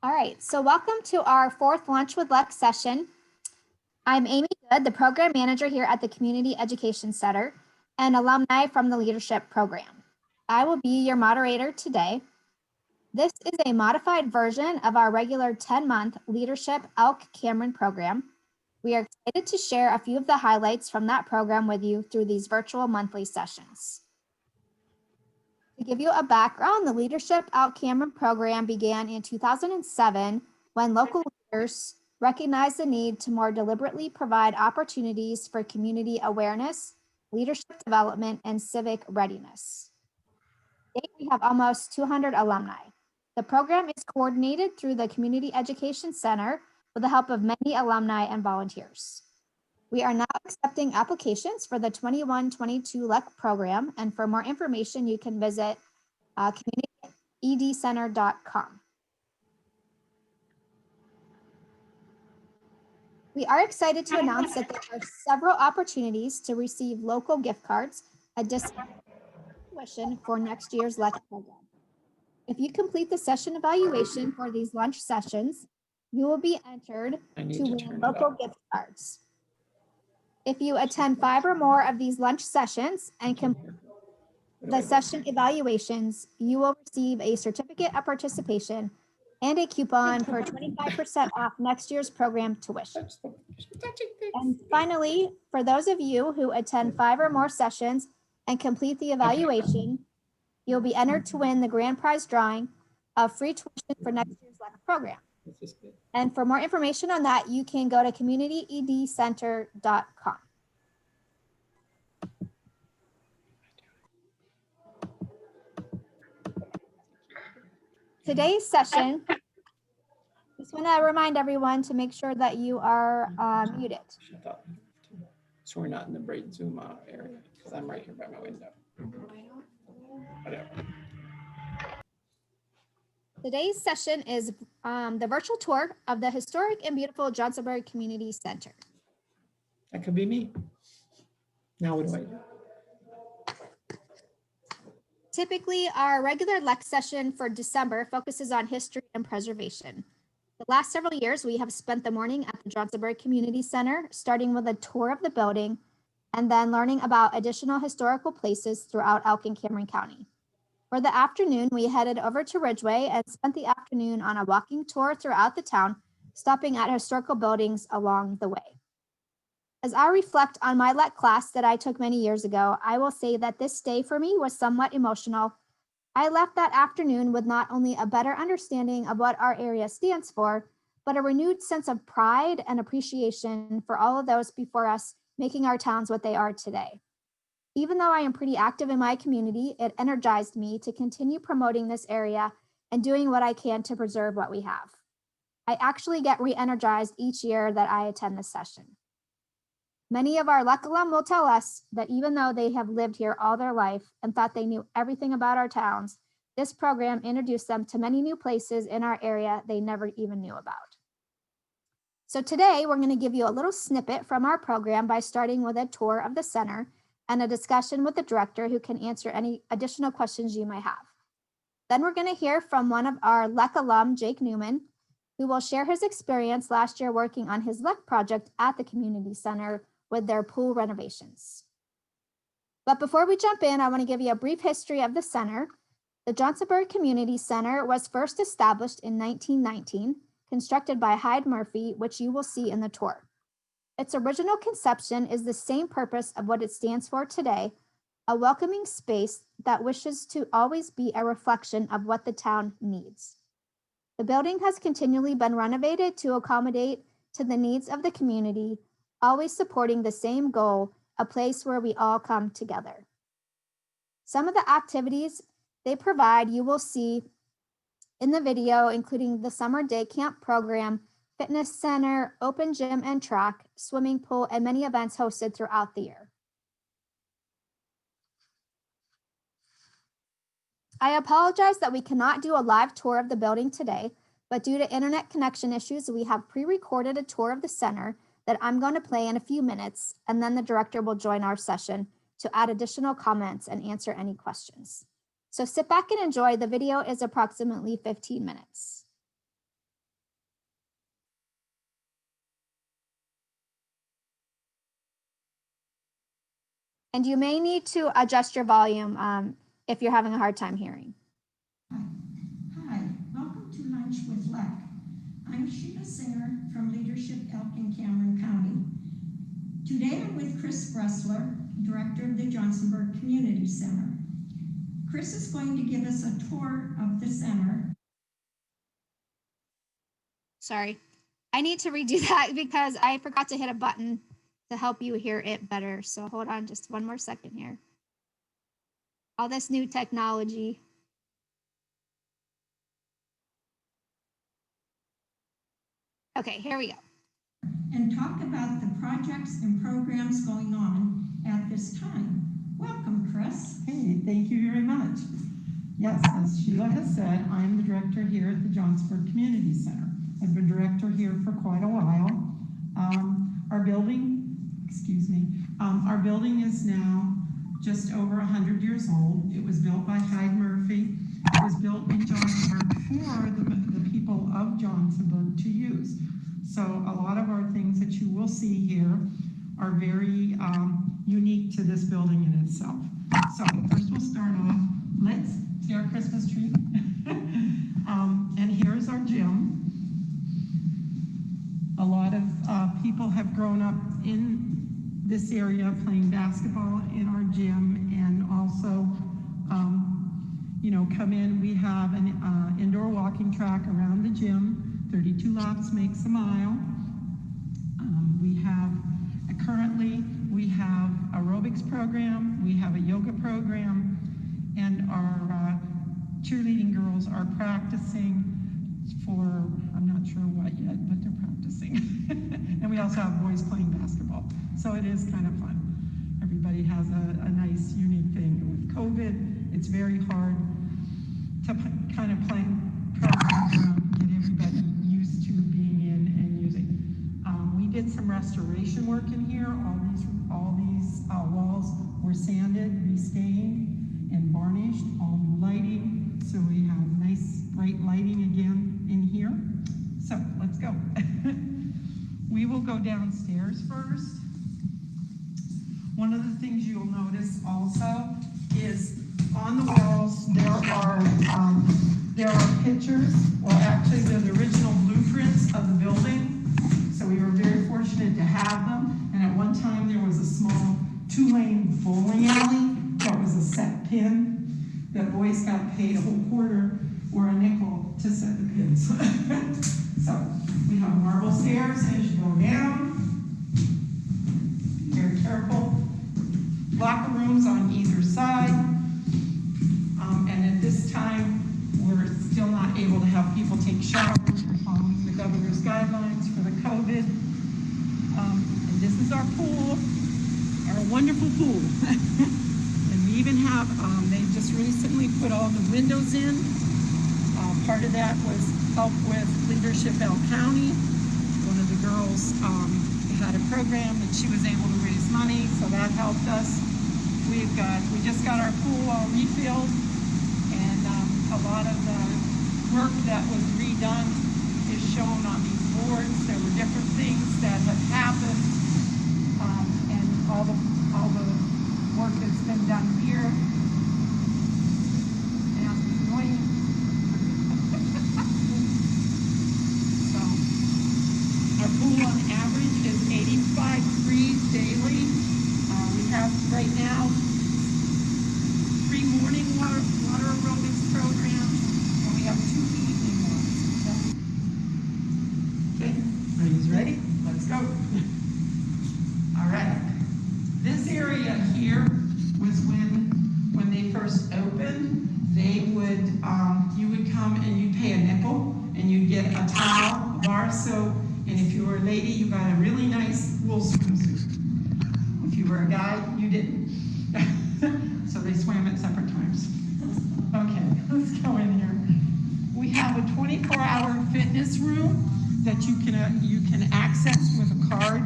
All right, so welcome to our fourth Lunch with LEC session. I'm Amy Good, the program manager here at the Community Education Center and alumni from the Leadership Program. I will be your moderator today. This is a modified version of our regular 10-month Leadership Elk-Cameron program. We are excited to share a few of the highlights from that program with you through these virtual monthly sessions. To give you a background, the Leadership Elk-Cameron program began in 2007 when local leaders recognized the need to more deliberately provide opportunities for community awareness, leadership development, and civic readiness. Today, we have almost 200 alumni. The program is coordinated through the Community Education Center with the help of many alumni and volunteers. We are now accepting applications for the 21-22 LEC program, and for more information, you can visit communityedcenter.com. We are excited to announce that there are several opportunities to receive local gift cards, a discount tuition for next year's LEC program. If you complete the session evaluation for these lunch sessions, you will be entered to win local gift cards. If you attend 5 or more of these lunch sessions and complete the session evaluations, you will receive a certificate of participation and a coupon for 25% off next year's program tuition. And finally, for those of you who attend 5 or more sessions and complete the evaluation, you'll be entered to win the grand prize drawing of free tuition for next year's LEC program. And for more information on that, you can go to communityedcenter.com. Today's session, just want to remind everyone to make sure that you are muted. So we're not in the bright Zoom area because I'm right here by my window. Whatever. Today's session is the virtual tour of the historic and beautiful Johnsonburg Community Center. That could be me. Now what do I do? Typically, our regular LEC session for December focuses on history and preservation. The last several years, we have spent the morning at the Johnsonburg Community Center, starting with a tour of the building and then learning about additional historical places throughout Elk-Cameron County. For the afternoon, we headed over to Ridgeway and spent the afternoon on a walking tour throughout the town, stopping at historical buildings along the way. As I reflect on my LEC class that I took many years ago, I will say that this day for me was somewhat emotional. I left that afternoon with not only a better understanding of what our area stands for, but a renewed sense of pride and appreciation for all of those before us making our towns what they are today. Even though I am pretty active in my community, it energized me to continue promoting this area and doing what I can to preserve what we have. I actually get re-energized each year that I attend this session. Many of our LEC alum will tell us that even though they have lived here all their life and thought they knew everything about our towns, this program introduced them to many new places in our area they never even knew about. So today we're going to give you a little snippet from our program by starting with a tour of the center and a discussion with the director who can answer any additional questions you might have. Then we're going to hear from one of our LEC alum, Jake Newman, who will share his experience last year working on his LEC project at the community center with their pool renovations. But before we jump in, I want to give you a brief history of the center. The Johnsonburg Community Center was first established in 1919, constructed by Hyde Murphy, which you will see in the tour. Its original conception is the same purpose of what it stands for today, a welcoming space that wishes to always be a reflection of what the town needs. The building has continually been renovated to accommodate to the needs of the community, always supporting the same goal, a place where we all come together. Some of the activities they provide you will see in the video, including the summer day camp program, fitness center, open gym and track, swimming pool, and many events hosted throughout the year. I apologize that we cannot do a live tour of the building today, but due to internet connection issues, we have pre-recorded a tour of the center that I'm going to play in a few minutes, and then the director will join our session to add additional comments and answer any questions. So sit back and enjoy. The video is approximately 15 minutes. And you may need to adjust your volume if you're having a hard time hearing. Hi, welcome to Lunch with LEC. I'm Sheila Singer from Leadership Elk-Cameron County. Today I'm with Chris Bressler, Director of the Johnsonburg Community Center. Chris is going to give us a tour of the center. Sorry, I need to redo that because I forgot to hit a button to help you hear it better. So hold on just one more second here. All this new technology. Okay, here we go. And talk about the projects and programs going on at this time. Welcome, Chris. Hey, thank you very much. Yes, as Sheila has said, I'm the director here at the Johnsonburg Community Center. I've been director here for quite a while. Our building is now just over 100 years old. It was built by Hyde Murphy. It was built in Johnsonburg for the people of Johnsonburg to use. So a lot of our things that you will see here are very unique to this building in itself. So first we'll start off. Let's see our Christmas tree. And here's our gym. A lot of people have grown up in this area playing basketball in our gym, and also, come in. We have an indoor walking track around the gym. 32 laps makes a mile. Currently we have aerobics program, we have a yoga program, and our cheerleading girls are practicing for, I'm not sure what yet, but they're practicing. And we also have boys playing basketball. So it is kind of fun. Everybody has a nice, unique thing. With COVID, it's very hard to kind of plan programs around, get everybody used to being in and using. We did some restoration work in here. All these walls were sanded, restained, and varnished, all new lighting. So we have nice bright lighting again in here. So let's go. We will go downstairs first. One of the things you'll notice also is on the walls there are pictures. Well, actually they're the original blueprints of the building. So we were very fortunate to have them. And at one time there was a small 2-lane bowling alley that was a set pin that Boy Scout paid a whole quarter or a nickel to set the pins. So we have marble stairs as you go down. Very careful. Locker rooms on either side. And at this time, we're still not able to have people take showers. We're following the governor's guidelines for the COVID. And this is our pool, our wonderful pool. And we even have, they just recently put all the windows in. Part of that was help with Leadership Elk County. One of the girls had a program that she was able to raise money, so that helped us. We just got our pool all refilled, and a lot of the work that was redone is shown on these boards. There were different things that have happened, and all the work that's been done here. And it's annoying. So our pool on average is 85 degrees daily. We have right now 3 morning water aerobics programs, and we have 2 evening ones. Okay, everybody's ready? Let's go. All right. This area here was when they first opened. They would you would come and you'd pay a nickel, and you'd get a towel, a bar of soap, and if you were a lady, you got a really nice wool swimsuit. If you were a guy, you didn't. So they swam at separate times. Okay, let's go in here. We have a 24-hour fitness room that you can access with a card.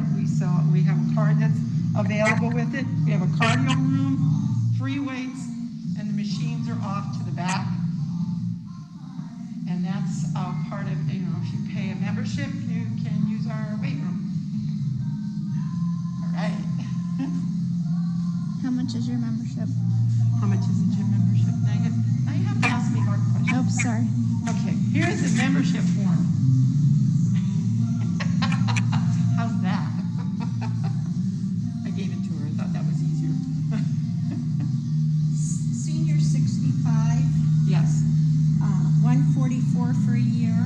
We have a card that's available with it. We have a cardio room, free weights, and the machines are off to the back. And that's part of, if you pay a membership, you can use our weight room. All right. How much much is your membership? How much is a gym membership? Now you have to ask me hard questions. Oh, sorry. Okay, here's a membership form. How's that? I gave it to her. I thought that was easier. Senior 65, Yes. 144 for a year.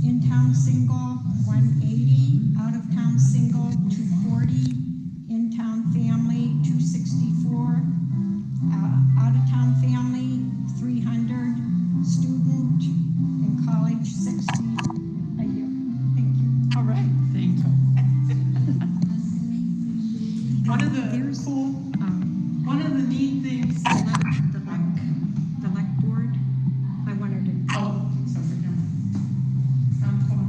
In-town single, 180. Out-of-town single, 240. In-town family, 264. Out-of-town family, 300. Student in college, 60 a year. Thank you. All right. Thank you. One of the There's- cool, one of the neat things. The LEC board, I wanted to. Oh, sorry. Hold on.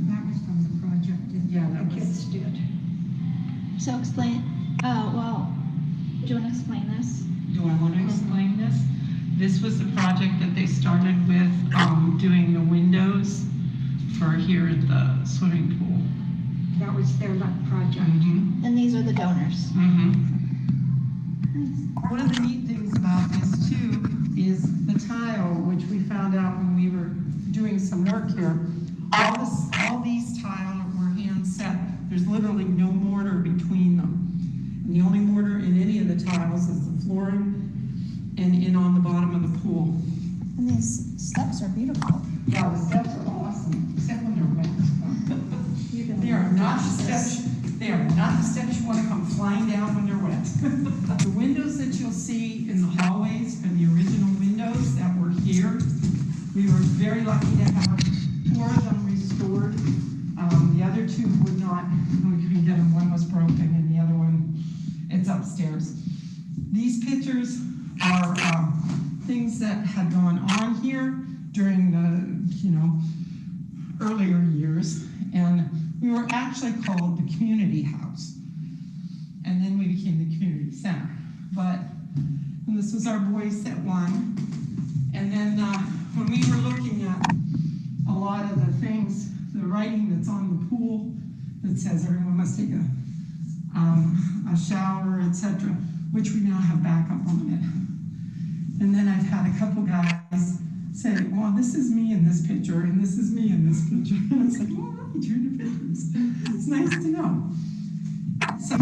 That was from the project that Yeah, that the was- kids did. So explain, well, do you want to explain this? Do I want to explain this? This was the project that they started with, doing the windows for here at the swimming pool. That was their LEC project. And these are the donors. One of the neat things about this too is the tile, which we found out when we were doing some work here. All these tile were hand set. There's literally no mortar between them. And the only mortar in any of the tiles is the flooring and in on the bottom of the pool. And these steps are beautiful. Yeah, the steps are awesome, except when they're wet. They are not the steps, they are not the steps you want to come flying down when they're wet. The windows that you'll see in the hallways are the original windows that were here. We were very lucky to have 4 of them restored. The other 2 would not, we couldn't get them. One was broken and the other one, it's upstairs. These pictures are things that had gone on here during the, earlier years. And we were actually called the community house. And then we became the community center. And this was our boys set 1. And then when we were looking at a lot of the things, the writing that's on the pool that says everyone must take a shower, etc., which we now have backup on it. And then I've had a couple guys say, well, this is me in this picture, and this is me in this picture. And it's like, oh, right, you're in the pictures. It's nice to know. So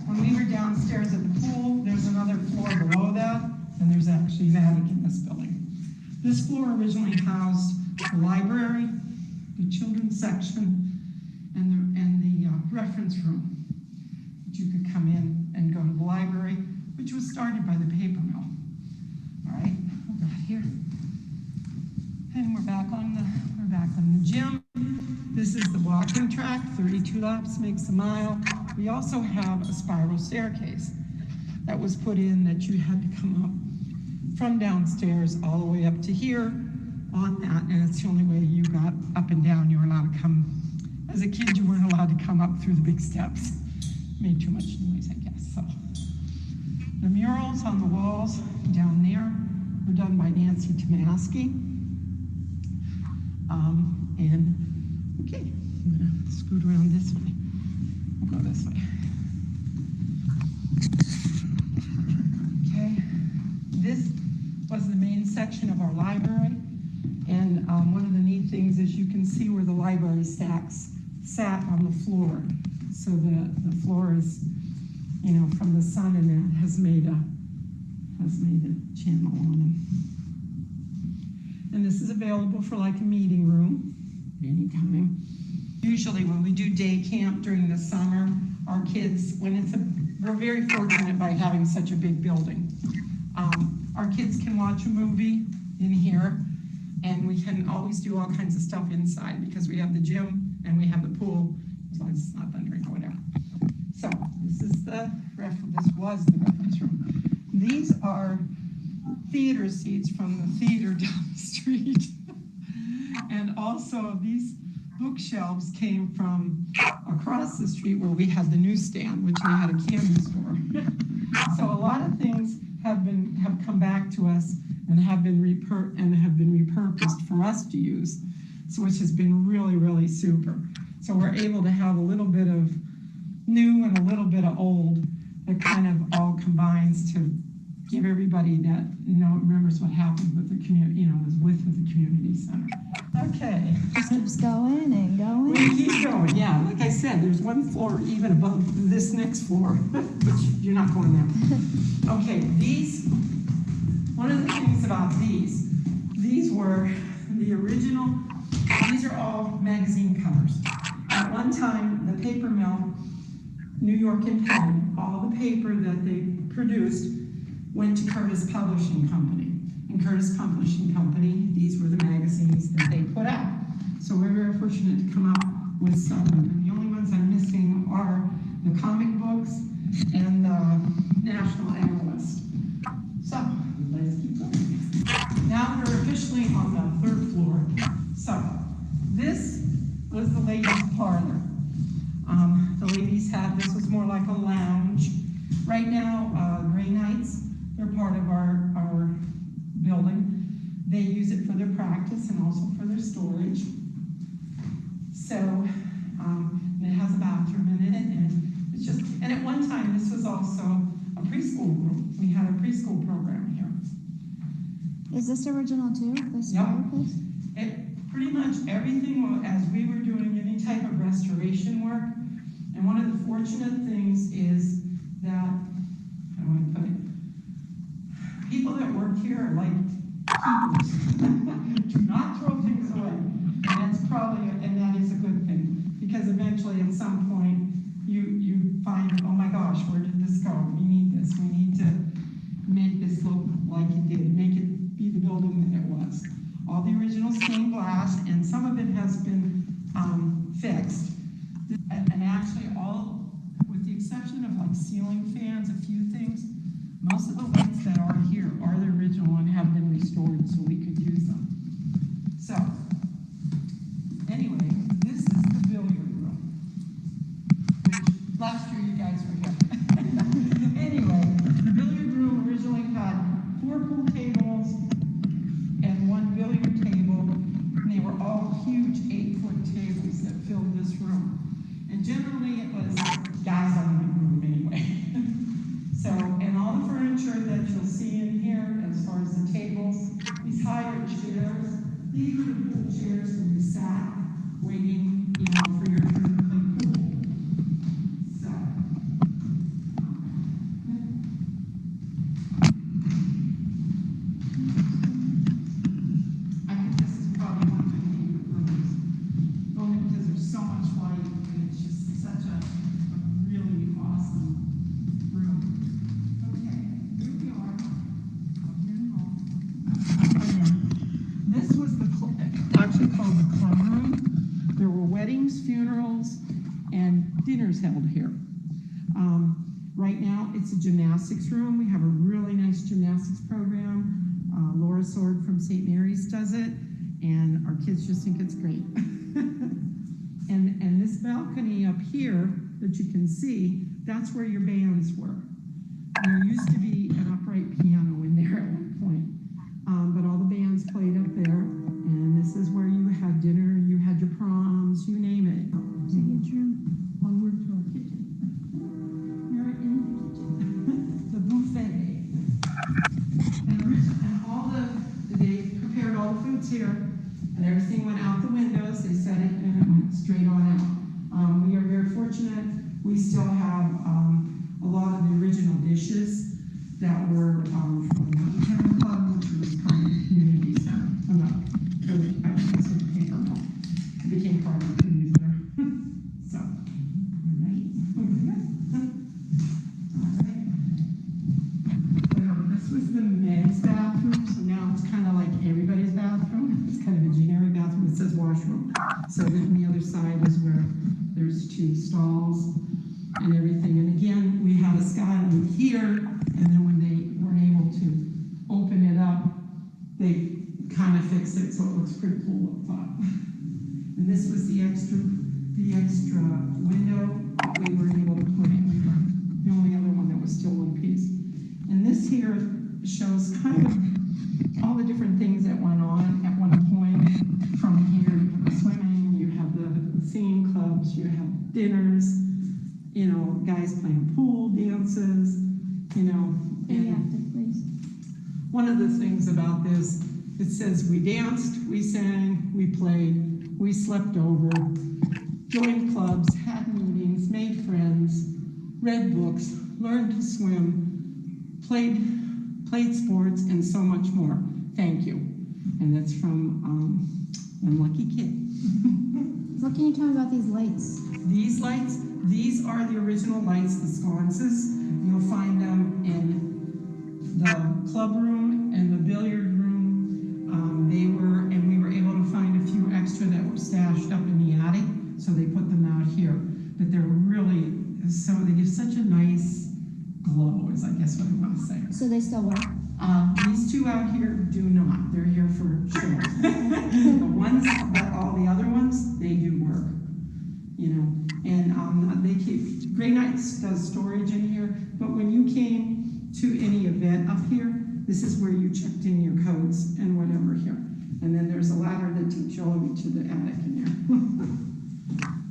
when we were downstairs at the pool, there's another floor below that, and there's actually an attic in this building. This floor originally housed the library, the children's section, and the reference room. That you could come in and go to the library, which was started by the paper mill. All right, we'll go here. And we're back on the gym. This is the walking track, 32 laps makes a mile. We also have a spiral staircase that was put in that you had to come up from downstairs all the way up to here on that, and it's the only way you got up and down. You were allowed to come, as a kid, you weren't allowed to come up through the big steps. Made too much noise, I guess, so. The murals on the walls down there were done by Nancy Tomaski. Okay, I'm gonna scoot around this way. We'll go this way. Okay, this was the main section of our library. And one of the neat things is you can see where the library stacks sat on the floor. So the floor is, from the sun, and it has made a channel on them. And this is available for like a meeting room anytime. Usually when we do day camp during the summer, our kids, we're very fortunate by having such a big building. Our kids can watch a movie in here, and we can always do all kinds of stuff inside because we have the gym and we have the pool, as long as it's not thundering or whatever. So this was the reference room. These are theater seats from the theater down the street. And also these bookshelves came from across the street where we had the newsstand, which we had a candy store. So a lot of things have come back to us and have been repurposed for us to use, so which has been really, really super. So we're able to have a little bit of new and a little bit of old that kind of all combines to give everybody that, remembers what happened with the community, was with the community center. Okay. Just keeps going and going. We keep going, yeah. Like I said, there's one floor even above this next floor, which you're not going there. Okay, one of the things about these were the original, these are all magazine covers. At one time, the paper mill, New York and Penn, all the paper that they produced went to Curtis Publishing Company. And Curtis Publishing Company, these were the magazines that they put out. So we're very fortunate to come up with some. And the only ones I'm missing are the comic books and the National Analyst. So, let's keep going. Now we're officially on the 3rd floor. So, this was the ladies' parlor. The ladies this was more like a lounge. Right now, Gray Knights, they're part of our building. They use it for their practice and also for their storage. So, and it has a bathroom in it, and it's just, and at one time, this was also a preschool room. We had a preschool program here. Is this original too? This Yep. fireplace? Pretty much everything, as we were doing any type of restoration work, and one of the fortunate things is that, I want to put it, people that work here are like keepers. Do not throw things away. And that's probably, and that is a good thing, because eventually at some point, you find, oh my gosh, where did this go? We need this. We need to make this look like it did, make it be the building that it was. All the original stained glass, and some of it has been fixed. And actually all, with the exception of like ceiling fans, a few things, most of the lights that are here are the original and have been restored so we could use them. So, anyway, this is the billiard room, which last year you guys were here. Anyway, the billiard room originally had 4 pool tables and 1 billiard table, and they were all huge 8-foot tables that filled this room. And generally it was guys on the room anyway. So, and all the furniture that you'll see in here, as far as the tables, these higher chairs, these were the pool chairs where you sat, waiting, for your turn to play pool. So, I think this is probably one of my favorite rooms, only because there's so much light, and it's just such a really awesome room. Okay, here we are. Up here in the hall. This was actually called the club room. There were weddings, funerals, and dinners held here. Right now, it's a gymnastics room. We have a really nice gymnastics program. Laura Sword from St. Mary's does it, and our kids just think it's great. And this balcony up here that you can see, that's where your bands were. There used to be an upright piano in there at one point, but all the bands played up there, and this is where you had dinner, you had your proms, you name it. Onward to our kitchen. You're in the kitchen. The buffet. And all they prepared all the foods here, and everything went out the windows. They set it and it went straight on out. We are very fortunate. We still have a lot of the original dishes that were from the Untitled Chapter, which was part of the community center. I'm not really, I was the paper mill. It became part of the community center. So, all right. This was the men's bathroom, so now it's kind of like everybody's bathroom. It's kind of a generic bathroom. It says washroom. So then the other side is where there's 2 stalls and everything. And again, we have a skylight here, and then when they weren't able to open it up, they kind of fixed it so it looks pretty cool up top. And this was the extra window that we were able to put in. The only other one that was still one piece. And this here shows kind of dinners, you know, guys playing pool, dances, you know. And please. one of the things about this, it says we danced, we sang, we played, we slept over, joined clubs, had meetings, made friends, read books, learned to swim, played sports, and so much more. Thank you. And that's from Unlucky Kid. What can you tell me about these lights? These lights, these are the original lights, the sconces. You'll find them in the club room and the billiard room. And we were able to find a few extra that were stashed up in the attic, so they put them out here. But they're really, they give such a nice glow, is I guess what I want to say. So they still work? These two out here do not. They're here for show. The ones, but all the other ones, they do work. You know, and they keep, Grey Knights does storage in here, but when you came to any event up here, this is where you checked in your codes and whatever here. And then there's a ladder that takes you all the way to the attic in there.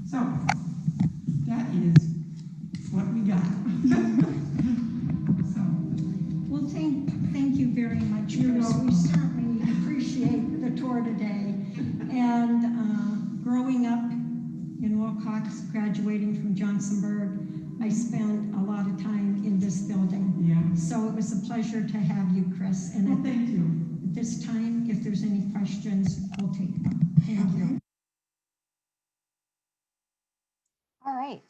So, that is what we got. So. Well, thank you very much, You're Chris. welcome. We certainly appreciate the tour today. And growing up in Wilcox, graduating from Johnsonburg, I spent a lot of time in this building. Yeah. So it was a pleasure to have you, Chris. And Well, thank you. at this time, if there's any questions, we'll take them. Thank you. All right.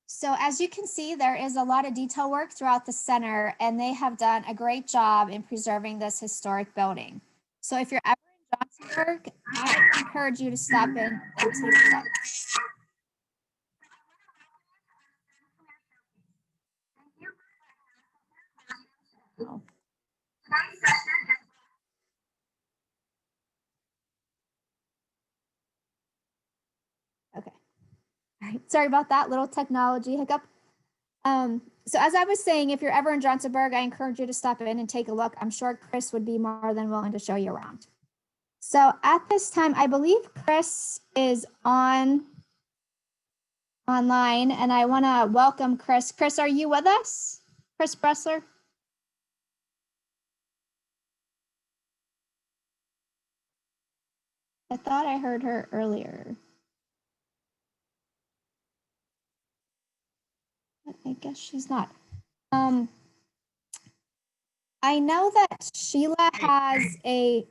So as you can see, there is a lot of detail work throughout the center, and they have done a great job in preserving this historic building. So if you're ever in Johnsonburg, I encourage you to stop in and take a look. Oh. Okay. All right. Sorry about that little technology hiccup. So as I was saying, if you're ever in Johnsonburg, I encourage you to stop in and take a look. I'm sure Chris would be more than willing to show you around. So at this time, I believe Chris is online, and I want to welcome Chris. Chris, are you with us? Chris Bressler? I thought I heard her earlier. But I guess she's not. I know that Sheila has a.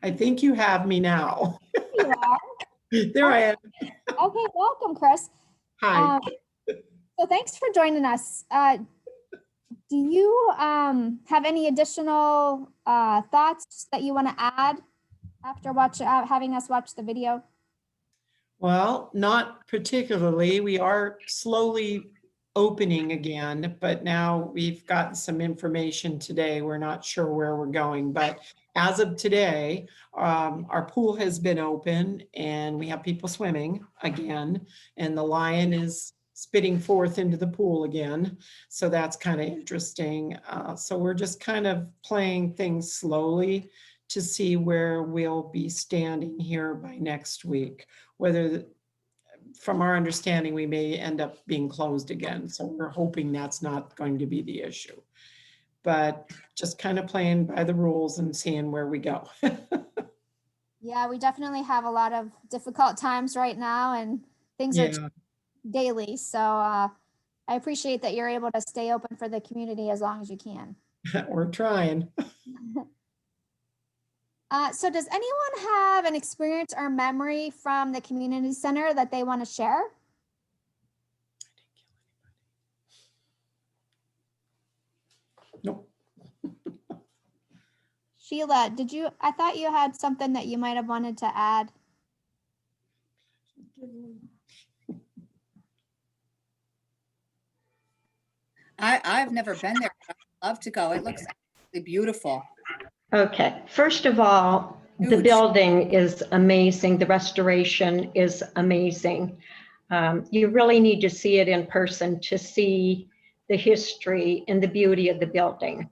I think you have me now. You are. There I am. Okay, welcome, Chris. Hi. So thanks for joining us. Do you have any additional thoughts that you want to add after having us watch the video? Well, not particularly. We are slowly opening again, but now we've gotten some information today. We're not sure where we're going, but as of today, our pool has been open and we have people swimming again, and the lion is spitting forth into the pool again. So that's kind of interesting. So we're just kind of playing things slowly to see where we'll be standing here by next week. Whether, from our understanding, we may end up being closed again. So we're hoping that's not going to be the issue. But just kind of playing by the rules and seeing where we go. Yeah, we definitely have a lot of difficult times right now, and things are daily. So I appreciate that you're able to stay open for the community as long as you can. We're trying. So does anyone have an experience or memory from the community center that they want to share? Nope. Sheila, I thought you had something that you might have wanted to add. I've never been there. I'd love to go. It looks absolutely beautiful. Okay, first of all, the Huge. building is amazing. The restoration is amazing. You really need to see it in person to see the history and the beauty of the building.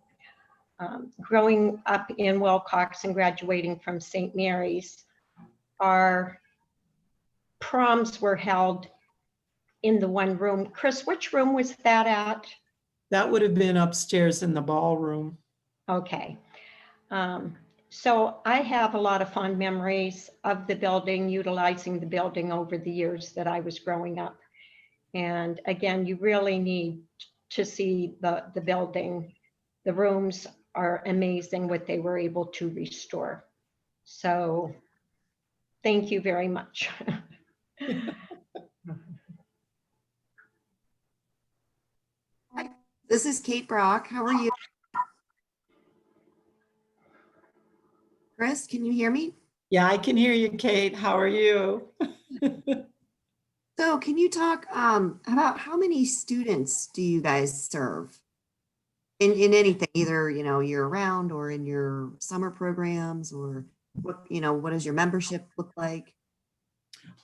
Growing up in Wilcox and graduating from St. Mary's, our proms were held in the one room. Chris, which room was that at? That would have been upstairs in the ballroom. Okay. So I have a lot of fond memories of the building, utilizing the building over the years that I was growing up. And again, you really need to see the building. The rooms are amazing what they were able to restore. So thank you very much. This is Kate Brock. How are you? Chris, can you hear me? Yeah, I can hear you, Kate. How are you? So can you talk about how many students do you guys serve in anything, either, year round or in your summer programs, or what does your membership look like?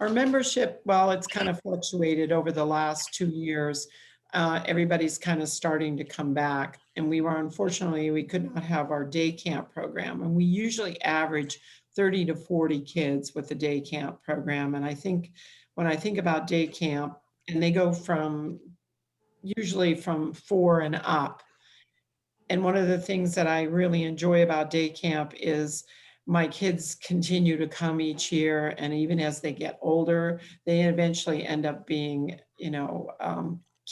Our membership, well, it's kind of fluctuated over the last 2 years. Everybody's kind of starting to come back, and unfortunately, we could not have our day camp program. And we usually average 30 to 40 kids with the day camp program. And I think when I think about day camp, and they go usually from 4 and up. And one of the things that I really enjoy about day camp is my kids continue to come each year. And even as they get older, they eventually end up being,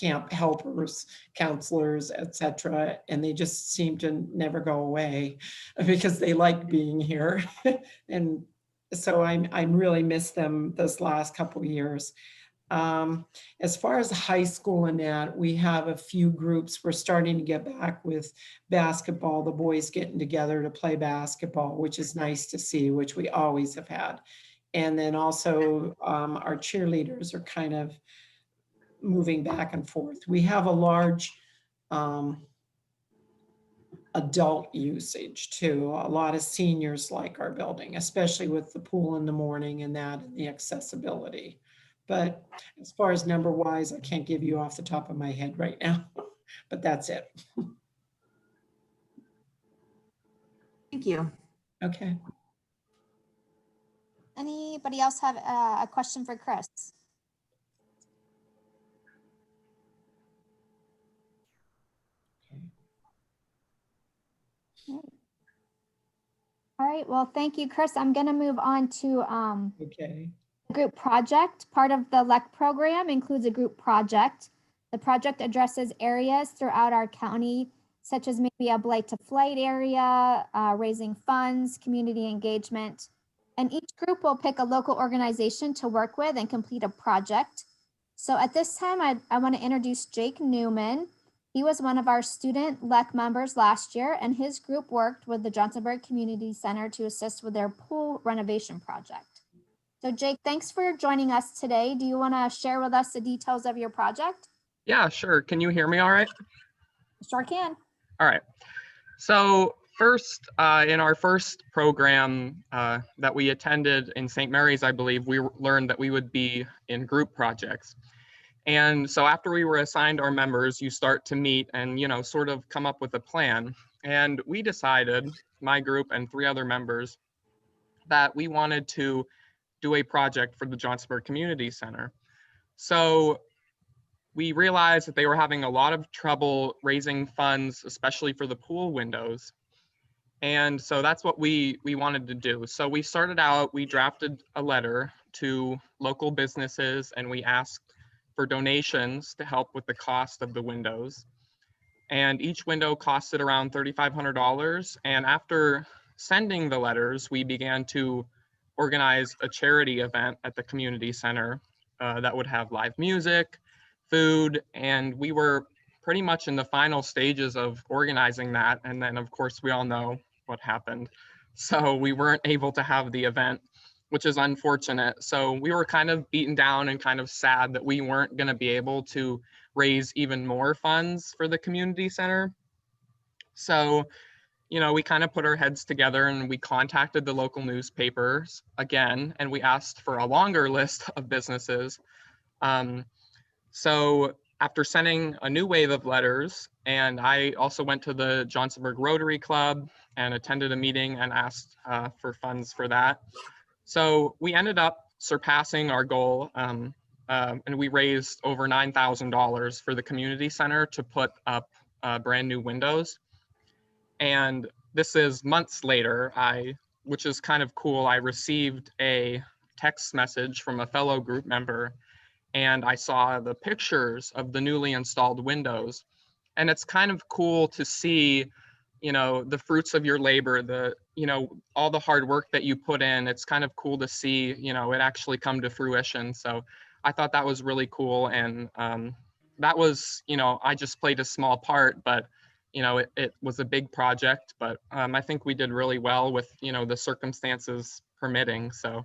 camp helpers, counselors, etc. And they just seem to never go away because they like being here. And so I really miss them this last couple of years. As far as high school and that, we have a few groups. We're starting to get back with basketball, the boys getting together to play basketball, which is nice to see, which we always have had. And then also our cheerleaders are kind of moving back and forth. We have a large adult usage too. A lot of seniors like our building, especially with the pool in the morning and the accessibility. But as far as number wise, I can't give you off the top of my head right now, but that's it. Thank you. Okay. Anybody else have a question for Chris? All right, well, thank you, Chris. I'm going to move on to Okay. group project. Part of the LEC program includes a group project. The project addresses areas throughout our county, such as maybe a Blight to Flight area, raising funds, community engagement. And each group will pick a local organization to work with and complete a project. So at this time, I want to introduce Jake Newman. He was one of our student LEC members last year, and his group worked with the Johnsonburg Community Center to assist with their pool renovation project. So Jake, thanks for joining us today. Do you want to share with us the details of your project? Yeah, sure. Can you hear me all right? Sure can. All right. So first, in our first program that we attended in St. Mary's, I believe, we learned that we would be in group projects. And so after we were assigned our members, you start to meet and, sort of come up with a plan. And we decided, my group and 3 other members, that we wanted to do a project for the Johnsonburg Community Center. So we realized that they were having a lot of trouble raising funds, especially for the pool windows. And so that's what we wanted to do. So we started out, we drafted a letter to local businesses, and we asked for donations to help with the cost of the windows. And each window costed around $3,500. And after sending the letters, we began to organize a charity event at the community center that would have live music, food, and we were pretty much in the final stages of organizing that. And then, of course, we all know what happened. So we weren't able to have the event, which is unfortunate. So we were kind of beaten down and kind of sad that we weren't going to be able to raise even more funds for the community center. So, we kind of put our heads together and we contacted the local newspapers again, and we asked for a longer list of businesses. So after sending a new wave of letters, and I also went to the Johnsonburg Rotary Club and attended a meeting and asked for funds for that. So we ended up surpassing our goal and we raised over $9,000 for the community center to put up brand new windows. And this is months later, which is kind of cool, I received a text message from a fellow group member, and I saw the pictures of the newly installed windows. And it's kind of cool to see, the fruits of your labor, all the hard work that you put in. It's kind of cool to see, it actually come to fruition. So I thought that was really cool. And that was, I just played a small part, but it was a big project, but I think we did really well with, the circumstances permitting. So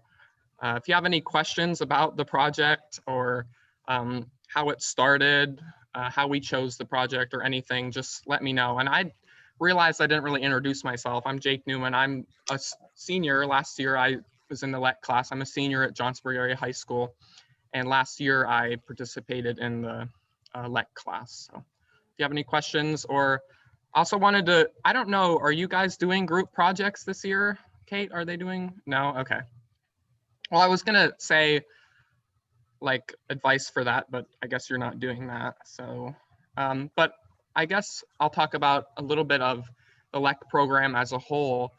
if you have any questions about the project or how it started, how we chose the project or anything, just let me know. And I realized I didn't really introduce myself. I'm Jake Newman. I'm a senior. Last year I was in the LEC class. I'm a senior at Johnsonburg Area High School. And last year I participated in the LEC class. So if you have any questions, or also wanted to, I don't know, are you guys doing group projects this year? Kate, are they doing? No? Okay. Well, I was gonna say like advice for that, but I guess you're not doing that. So, but I guess I'll talk about a little bit of the LEC program as a whole.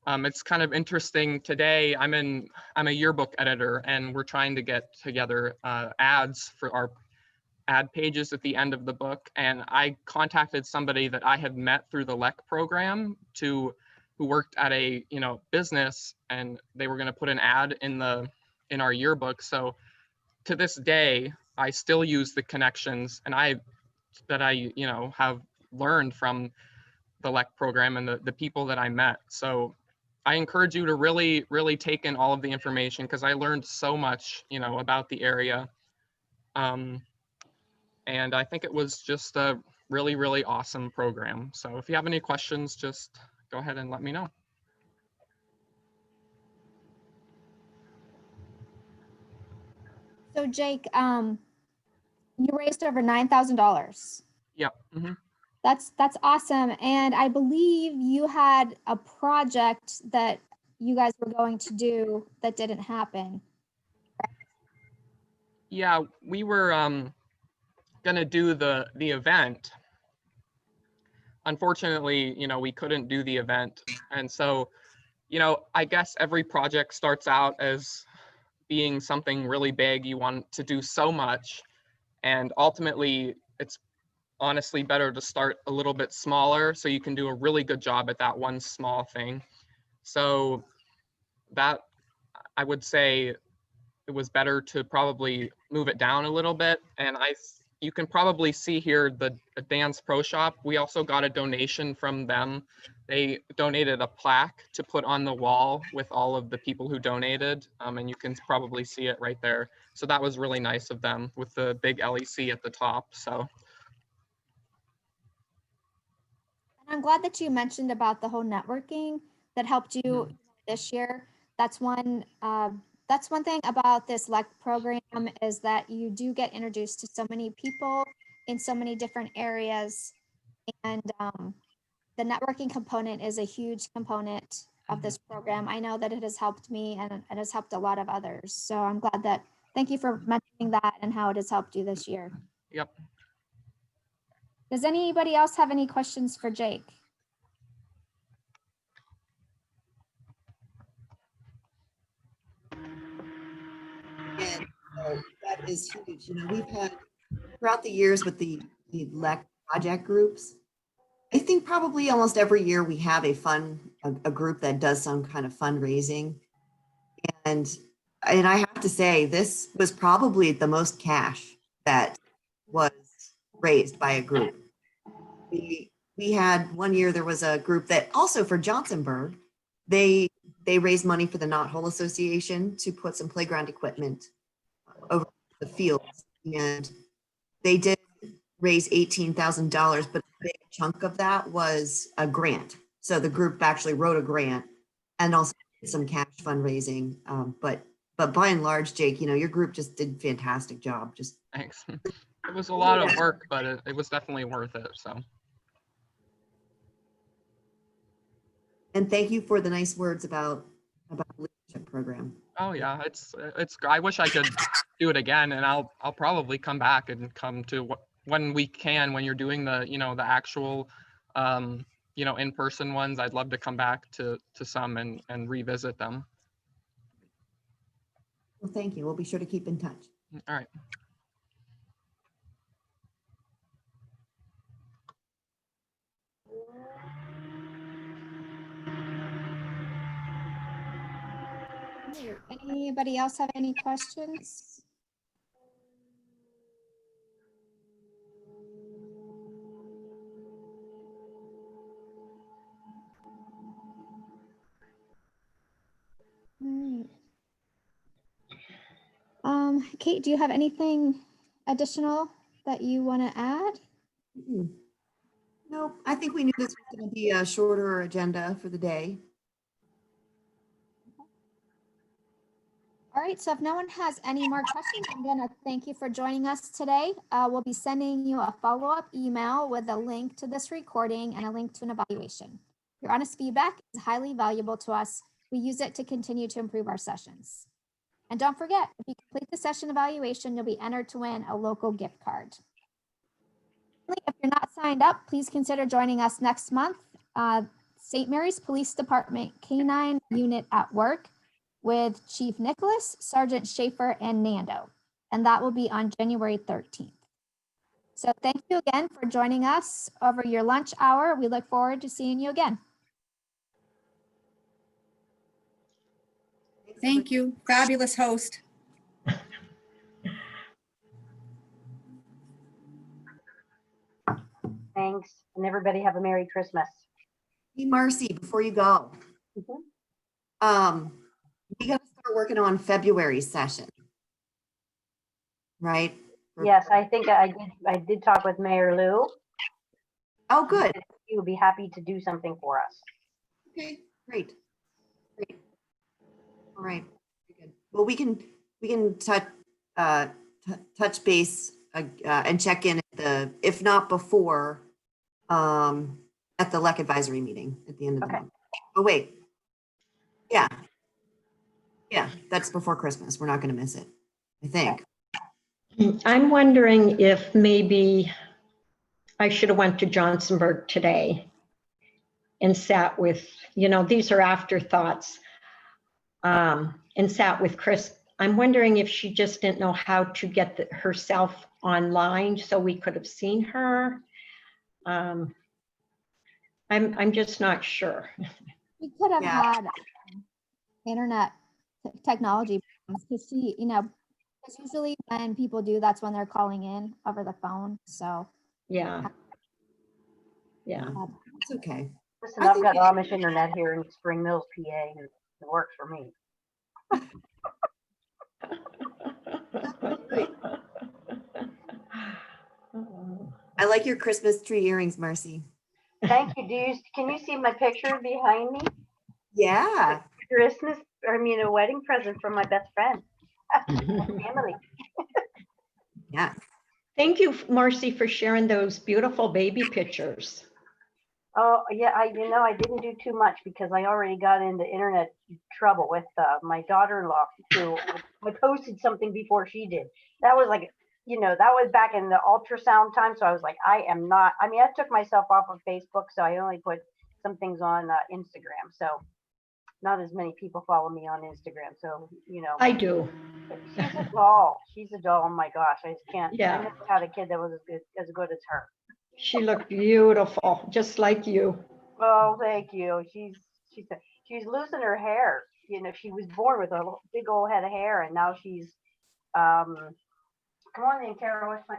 It's kind of interesting today. I'm a yearbook editor, and we're trying to get together ads for our ad pages at the end of the book. And I contacted somebody that I had met through the LEC program who worked at a business, and they were going to put an ad in our yearbook. So to this day, I still use the connections and I have learned from the LEC program and the people that I met. So I encourage you to really, really take in all of the information, because I learned so much, about the area. And I think it was just a really, really awesome program. So if you have any questions, just go ahead and let me know. So Jake, you raised over $9,000. Yeah. Mm-hmm. That's awesome. And I believe you had a project that you guys were going to do that didn't happen. Yeah, we were gonna do the event. Unfortunately, we couldn't do the event. And so, I guess every project starts out as being something really big. You want to do so much, and ultimately it's honestly better to start a little bit smaller so you can do a really good job at that one small thing. So that, I would say it was better to probably move it down a little bit. And you can probably see here the Dance Pro Shop. We also got a donation from them. They donated a plaque to put on the wall with all of the people who donated. And you can probably see it right there. So that was really nice of them with the big LEC at the top. So. And I'm glad that you mentioned about the whole networking that helped you this year. That's one thing about this LEC program, is that you do get introduced to so many people in so many different areas. And the networking component is a huge component of this program. I know that it has helped me, and it has helped a lot of others. So I'm glad thank you for mentioning that and how it has helped you this year. Yep. Does anybody else have any questions for Jake? And so that is huge. We've had throughout the years with the LEC project groups, I think probably almost every year we have a group that does some kind of fundraising. And I have to say, this was probably the most cash that was raised by a group. We had one year, there was a group that also for Johnsonburg, they raised money for the Knot Hole Association to put some playground equipment over the fields. And they did raise $18,000, but a big chunk of that was a grant. So the group actually wrote a grant and also did some cash fundraising. But by and large, Jake, your group just did a fantastic job. Just thanks. It was a lot of work, but it was definitely worth it. So. And thank you for the nice words about the leadership program. Oh yeah, it's. I wish I could do it again, and I'll probably come back and come to when we can, when you're doing the, the actual, in-person ones. I'd love to come back to some and revisit them. Well, thank you. We'll be sure to keep in touch. All right. Anybody else have any questions? All right. Kate, do you have anything additional that you want to add? Nope, I think we knew this was going to be a shorter agenda for the day. All right, so if no one has any more questions, I'm going to thank you for joining us today. We'll be sending you a follow-up email with a link to this recording and a link to an evaluation. Your honest feedback is highly valuable to us. We use it to continue to improve our sessions. And don't forget, if you complete the session evaluation, you'll be entered to win a local gift card. If you're not signed up, please consider joining us next month. St. Mary's Police Department K-9 Unit at Work with Chief Nicholas, Sergeant Schaefer, and Nando. And that will be on January 13th. So thank you again for joining us over your lunch hour. We look forward to seeing you again. Thank you. Fabulous host. Thanks, and everybody have a Merry Christmas. Hey, Marcy, before you go, we got to start working on February session, right? Yes, I think I did talk with Mayor Lou. Oh, good. He would be happy to do something for us. Okay, great. Great. All right. Good. Well, we can touch base and check in at the, if not before, at the LEC advisory meeting at the end of the month. Oh, wait. Yeah. Yeah, that's before Christmas. We're not going to miss it, I think. I'm wondering if maybe I should have went to Johnsonburg today and sat with, these are afterthoughts, and sat with Chris. I'm wondering if she just didn't know how to get herself online so we could have seen her. I'm just not sure. We could have had internet technology because she, because usually when people do, that's when they're calling in over the phone. So yeah, It's okay. Listen, I've got Amish internet here in Spring Mills, PA, and it works for me. I like your Christmas tree earrings, Marcy. Thank you. Can you see my picture behind me? Yeah. A wedding present from my best friend. Family. Yeah. Thank you, Marcy, for sharing those beautiful baby pictures. Oh yeah, I didn't do too much because I already got into internet trouble with my daughter-in-law who I posted something before she did. That was like, that was back in the ultrasound time. So I was like, I took myself off of Facebook, so I only put some things on Instagram. So not as many people follow me on Instagram. So, I do. She's a doll. She's a doll. Oh my gosh, I just can't. Yeah. I never had a kid that was as good as her. She looked beautiful, just like you. Oh, thank you. She's losing her hair. She was born with a big old head of hair, and now she's come on in, Carol. What's my